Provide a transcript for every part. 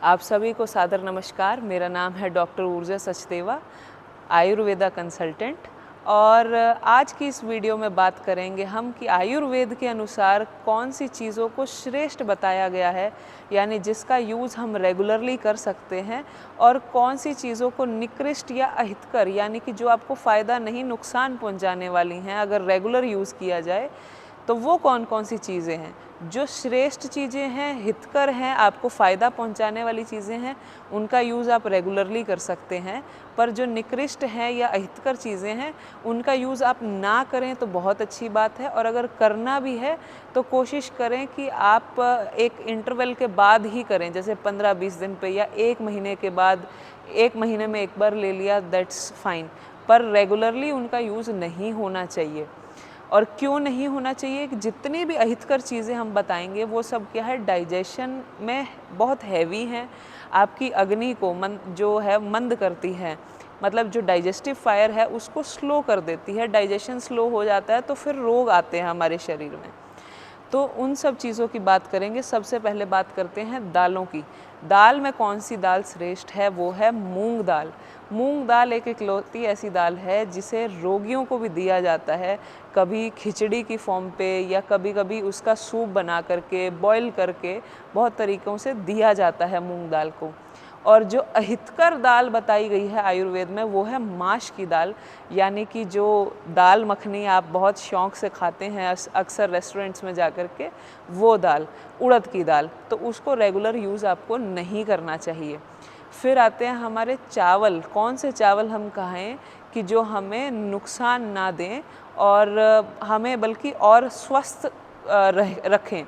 आप सभी को सादर नमस्कार। मेरा नाम है डॉक्टर ऊर्जा सचदेवा, आयुर्वेदा कंसल्टेंट। और आज की इस वीडियो में बात करेंगे हम कि आयुर्वेद के अनुसार कौन सी चीज़ों को श्रेष्ठ बताया गया है, यानी जिसका यूज़ हम रेगुलरली कर सकते हैं, और कौन सी चीज़ों को निकृष्ट या अहितकर, यानी कि जो आपको फ़ायदा नहीं नुकसान पहुंचाने वाली हैं अगर रेगुलर यूज़ किया जाए, तो वो कौन कौन सी चीज़ें हैं। जो श्रेष्ठ चीज़ें हैं, हितकर हैं, आपको फ़ायदा पहुंचाने वाली चीज़ें हैं, उनका यूज़ आप रेगुलरली कर सकते हैं। पर जो निकृष्ट हैं या अहितकर चीज़ें हैं, उनका यूज़ आप ना करें तो बहुत अच्छी बात है। और अगर करना भी है तो कोशिश करें कि आप एक इंटरवल के बाद ही करें, जैसे 15-20 दिन पे या 1 महीने के बाद। 1 महीने में एक बार ले लिया, दैट्स फाइन, पर रेगुलरली उनका यूज़ नहीं होना चाहिए। और क्यों नहीं होना चाहिए कि जितनी भी अहितकर चीज़ें हम बताएंगे वो सब क्या है, डाइजेशन में बहुत हैवी हैं, आपकी अग्नि को जो है मंद करती है, मतलब जो डाइजेस्टिव फायर है उसको स्लो कर देती है। डाइजेशन स्लो हो जाता है तो फिर रोग आते हैं हमारे शरीर में। तो उन सब चीज़ों की बात करेंगे। सबसे पहले बात करते हैं दालों की। दाल में कौन सी दाल श्रेष्ठ है, वो है मूंग दाल। मूंग दाल एक इकलौती ऐसी दाल है जिसे रोगियों को भी दिया जाता है, कभी खिचड़ी की फॉर्म पे या कभी कभी उसका सूप बना करके, बॉईल करके, बहुत तरीक़ों से दिया जाता है मूंग दाल को। और जो अहितकर दाल बताई गई है आयुर्वेद में, वो है माश की दाल, यानी कि जो दाल मखनी आप बहुत शौक़ से खाते हैं अक्सर रेस्टोरेंट्स में जा कर के, वो दाल, उड़द की दाल, तो उसको रेगुलर यूज़ आपको नहीं करना चाहिए। फिर आते हैं हमारे चावल। कौन से चावल हम खाएं कि जो हमें नुकसान ना दें और हमें बल्कि और स्वस्थ रखें।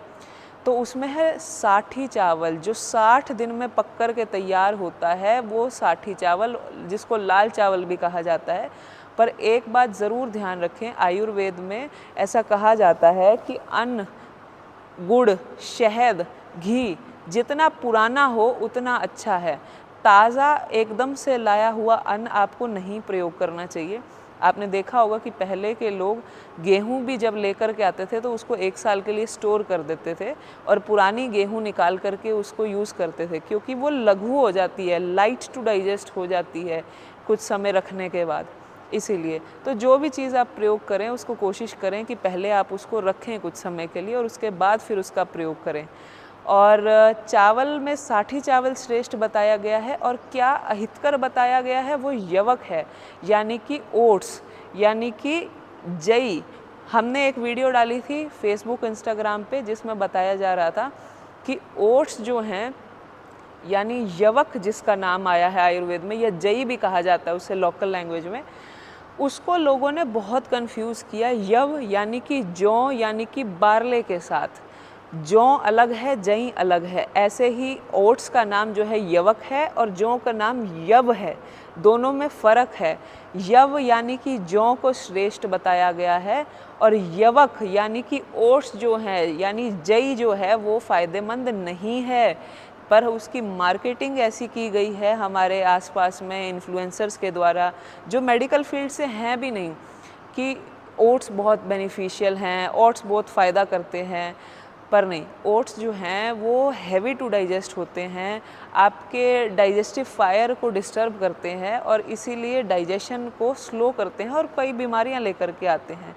तो उसमें है साठी चावल, जो 60 दिन में पक कर के तैयार होता है, वो साठी चावल, जिसको लाल चावल भी कहा जाता है। पर एक बात ज़रूर ध्यान रखें, आयुर्वेद में ऐसा कहा जाता है कि अन्न, गुड़, शहद, घी जितना पुराना हो उतना अच्छा है। ताज़ा एकदम से लाया हुआ अन्न आपको नहीं प्रयोग करना चाहिए। आपने देखा होगा कि पहले के लोग गेहूं भी जब लेकर के आते थे तो उसको 1 साल के लिए स्टोर कर देते थे और पुरानी गेहूं निकाल करके उसको यूज़ करते थे, क्योंकि वो लघु हो जाती है, लाइट टू डाइजेस्ट हो जाती है कुछ समय रखने के बाद। इसीलिए तो जो भी चीज़ आप प्रयोग करें उसको कोशिश करें कि पहले आप उसको रखें कुछ समय के लिए और उसके बाद फिर उसका प्रयोग करें। और चावल में साठी चावल श्रेष्ठ बताया गया है। और क्या अहितकर बताया गया है, वो यवक है, यानी कि ओट्स, यानी कि जई। हमने एक वीडियो डाली थी फेसबुक, इंस्टाग्राम पे, जिसमें बताया जा रहा था कि ओट्स जो हैं, यानी यवक जिसका नाम आया है आयुर्वेद में, या जई भी कहा जाता है उसे लोकल लैंग्वेज में, उसको लोगों ने बहुत कंफ्यूज किया। यव यानी कि जौ, यानी कि बारले के साथ। जौ अलग है, जई अलग है। ऐसे ही ओट्स का नाम जो है यवक है और जौ का नाम यव है, दोनों में फ़र्क है। यव यानी कि जौ को श्रेष्ठ बताया गया है, और यवक यानी कि ओट्स जो है, यानी जई जो है, वो फ़ायदेमंद नहीं है। पर उसकी मार्केटिंग ऐसी की गई है हमारे आसपास में इन्फ्लुएंसर्स के द्वारा, जो मेडिकल फील्ड से हैं भी नहीं, कि ओट्स बहुत बेनिफिशियल हैं, ओट्स बहुत फ़ायदा करते हैं। पर नहीं, ओट्स जो हैं वो हैवी टू डाइजेस्ट होते हैं, आपके डाइजेस्टिव फायर को डिस्टर्ब करते हैं और इसीलिए डाइजेशन को स्लो करते हैं और कई बीमारियां लेकर के आते हैं।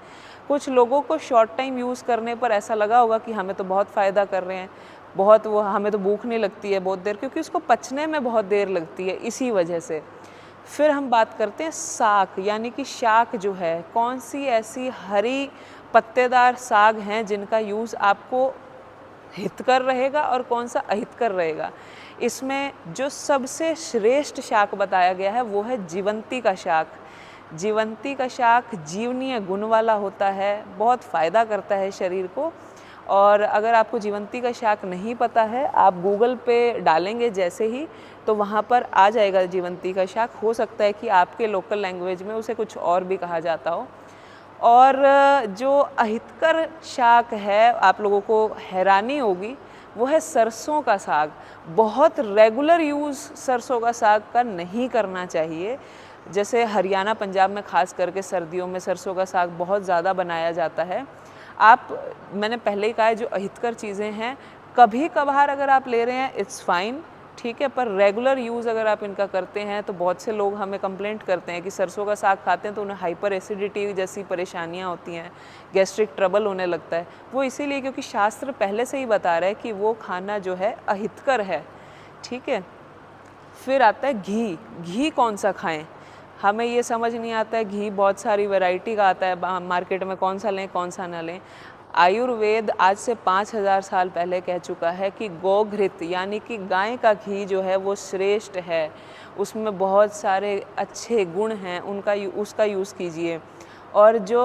कुछ लोगों को शॉर्ट टाइम यूज़ करने पर ऐसा लगा होगा कि हमें तो बहुत फ़ायदा कर रहे हैं, बहुत, वो हमें तो भूख नहीं लगती है बहुत देर, क्योंकि उसको पचने में बहुत देर लगती है, इसी वजह से। फिर हम बात करते हैं साग, यानी कि शाक जो है, कौन सी ऐसी हरी पत्तेदार साग हैं जिनका यूज़ आपको हितकर रहेगा और कौन सा अहितकर रहेगा। इसमें जो सबसे श्रेष्ठ शाक बताया गया है वो है जीवंती का शाक। जीवंती का शाक जीवनीय गुण वाला होता है, बहुत फ़ायदा करता है शरीर को। और अगर आपको जीवंती का शाक नहीं पता है, आप गूगल पे डालेंगे जैसे ही, तो वहाँ पर आ जाएगा जीवंती का शाक। हो सकता है कि आपके लोकल लैंग्वेज में उसे कुछ और भी कहा जाता हो। और जो अहितकर शाक है, आप लोगों को हैरानी होगी, वो है सरसों का साग। बहुत रेगुलर यूज़ सरसों का साग का नहीं करना चाहिए। जैसे हरियाणा, पंजाब में ख़ास करके सर्दियों में सरसों का साग बहुत ज़्यादा बनाया जाता है। मैंने पहले ही कहा है, जो अहितकर चीज़ें हैं, कभी कभार अगर आप ले रहे हैं, इट्स फाइन, ठीक है। पर रेगुलर यूज़ अगर आप इनका करते हैं तो बहुत से लोग हमें कंप्लेंट करते हैं कि सरसों का साग खाते हैं तो उन्हें हाइपर एसिडिटी जैसी परेशानियां होती हैं, गैस्ट्रिक ट्रबल होने लगता है। वो इसीलिए क्योंकि शास्त्र पहले से ही बता रहा है कि वो खाना जो है अहितकर है, ठीक है। फिर आता है घी। घी कौन सा खाएं? हमें ये समझ नहीं आता है। घी बहुत सारी वैरायटी का आता है मार्केट में, कौन सा लें कौन सा ना लें। आयुर्वेद आज से 5000 साल पहले कह चुका है कि गोघृत यानी कि गाय का घी जो है वो श्रेष्ठ है, उसमें बहुत सारे अच्छे गुण हैं, उसका यूज़ कीजिए। और जो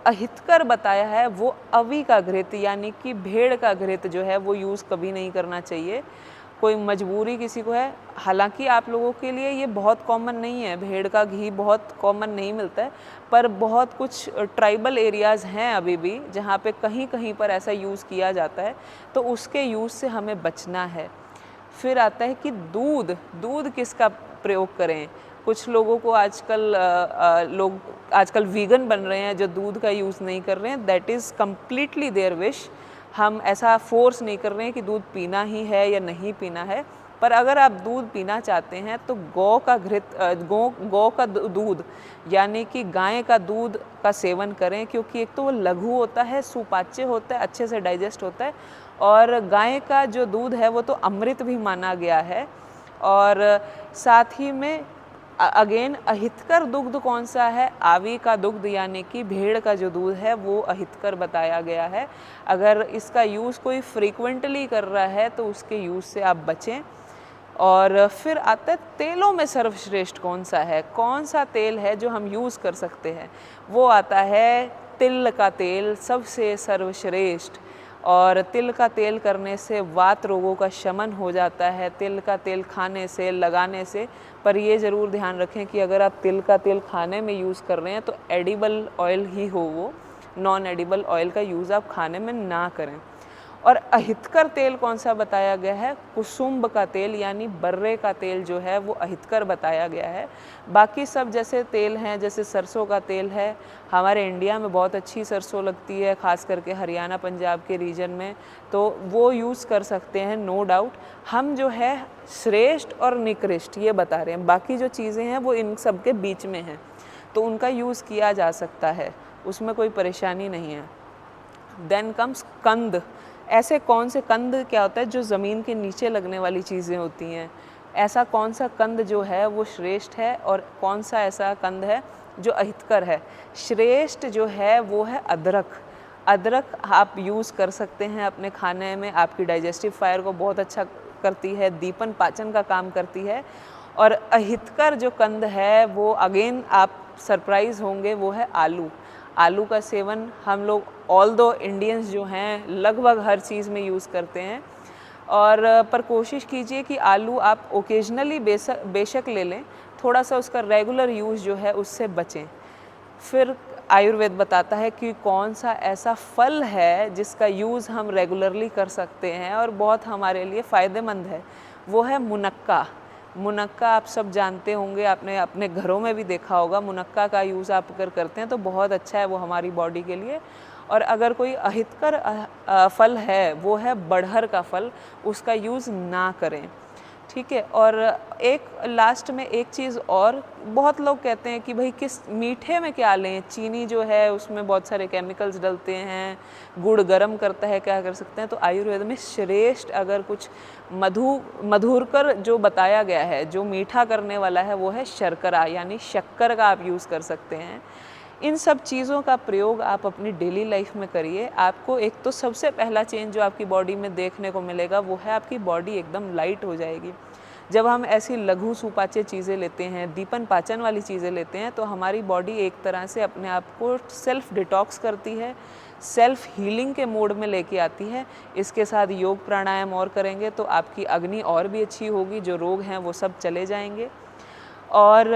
अहितकर बताया है वो अवी का घृत यानी कि भेड़ का घृत जो है वो यूज़ कभी नहीं करना चाहिए। कोई मजबूरी किसी को है, हालांकि आप लोगों के लिए ये बहुत कॉमन नहीं है, भेड़ का घी बहुत कॉमन नहीं मिलता है, पर बहुत कुछ ट्राइबल एरियाज़ हैं अभी भी जहाँ पे कहीं कहीं पर ऐसा यूज़ किया जाता है, तो उसके यूज़ से हमें बचना है। फिर आता है कि दूध। दूध किसका प्रयोग करें? कुछ लोगों को आजकल लोग आजकल वीगन बन रहे हैं जो दूध का यूज़ नहीं कर रहे हैं, that is completely their wish. हम ऐसा फोर्स नहीं कर रहे हैं कि दूध पीना ही है या नहीं पीना है, पर अगर आप दूध पीना चाहते हैं तो गौ का घृत गौ का दूध यानी कि गाय का दूध का सेवन करें, क्योंकि एक तो वो लघु होता है, सुपाच्य होता है, अच्छे से डाइजेस्ट होता है, और गाय का जो दूध है वो तो अमृत भी माना गया है। और साथ ही में अगेन अहितकर दुग्ध कौन सा है? आवी का दुग्ध यानी कि भेड़ का जो दूध है वो अहितकर बताया गया है। अगर इसका यूज़ कोई फ्रीक्वेंटली कर रहा है तो उसके यूज़ से आप बचें। और फिर आता है तेलों में सर्वश्रेष्ठ कौन सा है? कौन सा तेल है जो हम यूज़ कर सकते हैं? वो आता है तिल का तेल, सबसे सर्वश्रेष्ठ। और तिल का तेल करने से वात रोगों का शमन हो जाता है, तिल का तेल खाने से, लगाने से। पर ये ज़रूर ध्यान रखें कि अगर आप तिल का तेल खाने में यूज़ कर रहे हैं तो एडिबल ऑयल ही हो, वो नॉन एडिबल ऑयल का यूज़ आप खाने में ना करें। और अहितकर तेल कौन सा बताया गया है? कुसुम्ब का तेल यानी बर्रे का तेल जो है वो अहितकर बताया गया है। बाकी सब जैसे तेल हैं, जैसे सरसों का तेल है, हमारे इंडिया में बहुत अच्छी सरसों लगती है, ख़ास करके हरियाणा पंजाब के रीजन में, तो वो यूज़ कर सकते हैं, नो डाउट। हम जो है श्रेष्ठ और निकृष्ट ये बता रहे हैं, बाकी जो चीज़ें हैं वो इन सब के बीच में हैं, तो उनका यूज़ किया जा सकता है, उसमें कोई परेशानी नहीं है। देन कम्स कंद। ऐसे कौन से कंद, क्या होता है जो ज़मीन के नीचे लगने वाली चीज़ें होती हैं, ऐसा कौन सा कंद जो है वो श्रेष्ठ है और कौन सा ऐसा कंद है जो अहितकर है? श्रेष्ठ जो है वो है अदरक। अदरक आप यूज़ कर सकते हैं अपने खाने में, आपकी डाइजेस्टिव फायर को बहुत अच्छा करती है, दीपन पाचन का काम करती है। और अहितकर जो कंद है वो अगेन आप सरप्राइज़ होंगे, वो है आलू। आलू का सेवन हम लोग ऑल्दो इंडियंस जो हैं लगभग हर चीज़ में यूज़ करते हैं, और पर कोशिश कीजिए कि आलू आप ओकेजनली बेशक ले लें, थोड़ा सा उसका रेगुलर यूज़ जो है उससे बचें। फिर आयुर्वेद बताता है कि कौन सा ऐसा फल है जिसका यूज़ हम रेगुलरली कर सकते हैं और बहुत हमारे लिए फ़ायदेमंद है, वो है मुनक्का। मुनक्का आप सब जानते होंगे, आपने अपने घरों में भी देखा होगा। मुनक्का का यूज़ आप अगर करते हैं तो बहुत अच्छा है वो हमारी बॉडी के लिए। और अगर कोई अहितकर फल है वो है बड़हर का फल, उसका यूज़ ना करें, ठीक है। और एक लास्ट में एक चीज़ और, बहुत लोग कहते हैं कि भाई किस मीठे में क्या लें, चीनी जो है उसमें बहुत सारे केमिकल्स डलते हैं, गुड़ गर्म करता है, क्या कर सकते हैं? तो आयुर्वेद में श्रेष्ठ अगर कुछ मधुरकर जो बताया गया है, जो मीठा करने वाला है, वो है शर्करा यानी शक्कर का आप यूज़ कर सकते हैं। इन सब चीज़ों का प्रयोग आप अपनी डेली लाइफ में करिए। आपको एक तो सबसे पहला चेंज जो आपकी बॉडी में देखने को मिलेगा वो है आपकी बॉडी एकदम लाइट हो जाएगी। जब हम ऐसी लघु सुपाच्य चीज़ें लेते हैं, दीपन पाचन वाली चीज़ें लेते हैं, तो हमारी बॉडी एक तरह से अपने आप को सेल्फ डिटॉक्स करती है, सेल्फ हीलिंग के मोड में लेके आती है। इसके साथ योग प्राणायाम और करेंगे तो आपकी अग्नि और भी अच्छी होगी, जो रोग हैं वो सब चले जाएंगे। और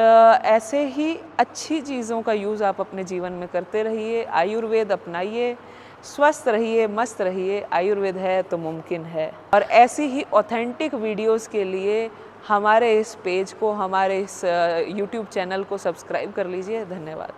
ऐसे ही अच्छी चीज़ों का यूज़ आप अपने जीवन में करते रहिए, आयुर्वेद अपनाइए, स्वस्थ रहिए, मस्त रहिए। आयुर्वेद है तो मुमकिन है। और ऐसी ही ऑथेंटिक वीडियोस के लिए हमारे इस पेज को, हमारे इस यूट्यूब चैनल को सब्सक्राइब कर लीजिए। धन्यवाद।